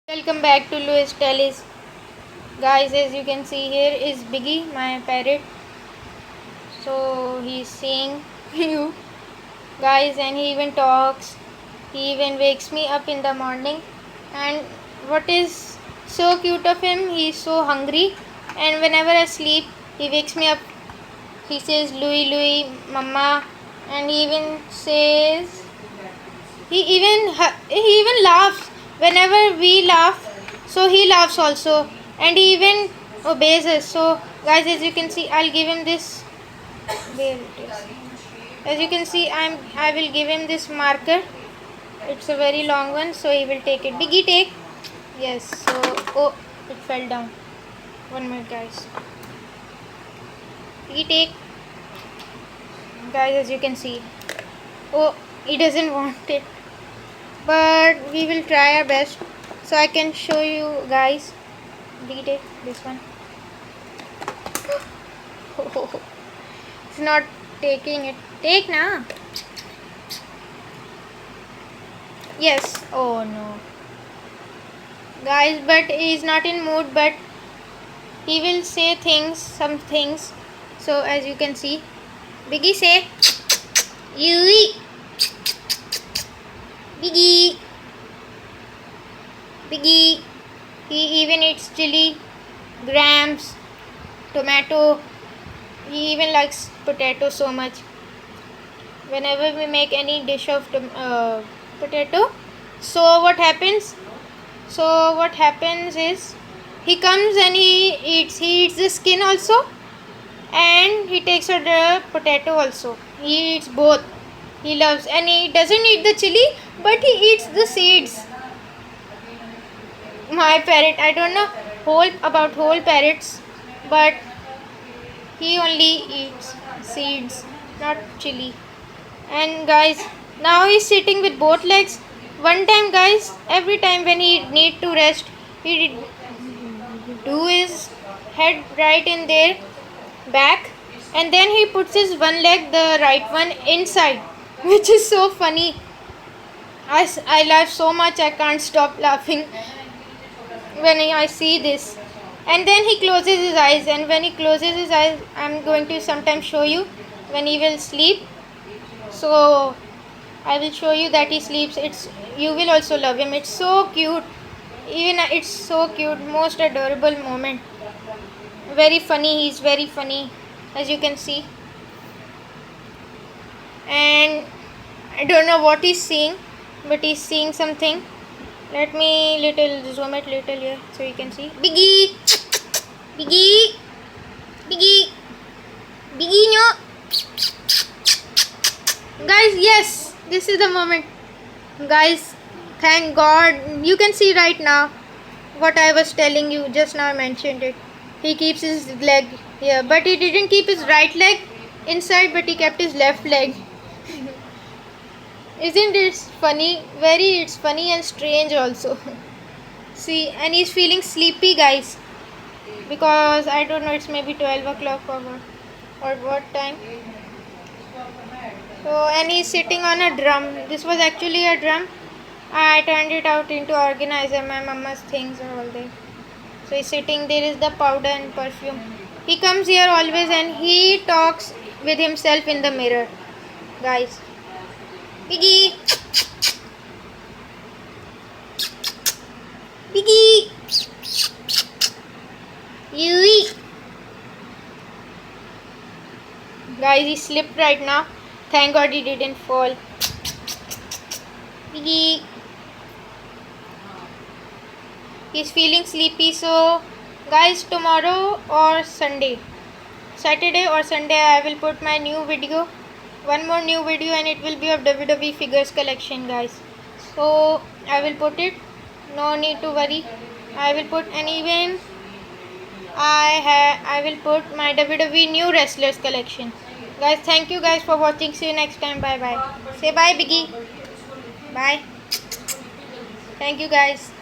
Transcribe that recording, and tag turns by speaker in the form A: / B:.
A: Welcome back to Louis Tellis. Guys, as you can see, here is Biggie, my parrot. So he's seeing you guys, and he even talks. He even wakes me up in the morning. And what is so cute of him, he's so hungry. And whenever I sleep, he wakes me up. He says, Louis, Louis, Mama. And he even says, he even laughs whenever we laugh, so he laughs also, and he even obeys us. So guys, as you can see, I'll give him this. There it is. As you can see, I will give him this marker. It's a very long one, so he will take it. Biggie, take. Yes. So it fell down. 1 minute, guys. Biggie, take. Guys, as you can see, he doesn't want it, but we will try our best. So I can show you guys. Take this one. It's not taking it. Take now. Yes. Oh no, guys, but he's not in mood, but he will say things, some things. So as you can see, Biggie, say you. Biggie. Biggie. He even eats chili, grams, tomato. He even likes potato so much. Whenever we make any dish of potato, so what happens? So what happens is, he comes and he eats. He eats the skin also, and he takes out the potato also. He eats both. He loves, and he doesn't eat the chili, but he eats the seeds. My parrot, I don't know about whole parrots, but he only eats seeds, not chili. And guys, now he's sitting with both legs. One time, guys, every time when he need to rest, he do his head right in their back, and then he puts his one leg, the right one, inside, which is so funny. I laugh so much, I can't stop laughing when I see this. And then he closes his eyes, and when he closes his eyes, I'm going to sometimes show you when he will sleep. So I will show you that he sleeps. You will also love him. It's so cute. Even it's so cute, most adorable moment. Very funny. He's very funny, as you can see. And I don't know what he's seeing, but he's seeing something. Let me zoom it little here so you can see. Biggie, Biggie, Biggie, Biggie, no. Guys, yes, this is the moment. Guys, thank God. You can see right now what I was telling you. Just now I mentioned it. He keeps his leg here, but he didn't keep his right leg inside, but he kept his left leg. Isn't it funny? It's funny and strange also. See, and he's feeling sleepy, guys, because I don't know, it's maybe 12 o'clock or what time. So, and he's sitting on a drum. This was actually a drum. I turned it out into organizer. My mama's things are all there. So he's sitting. There is the powder and perfume. He comes here always, and he talks with himself in the mirror, guys. Biggie, Biggie, you. Guys, he slipped right now. Thank God he didn't fall. Biggie. He's feeling sleepy. So, guys, tomorrow or Saturday or Sunday, I will put my new video. One more new video, and it will be of WWE figures collection, guys. So I will put it. No need to worry. I will put, and even I will put my WWE new wrestlers collection. Guys, thank you guys for watching. See you next time. Bye bye. Say bye, Biggie. Bye. Thank you guys.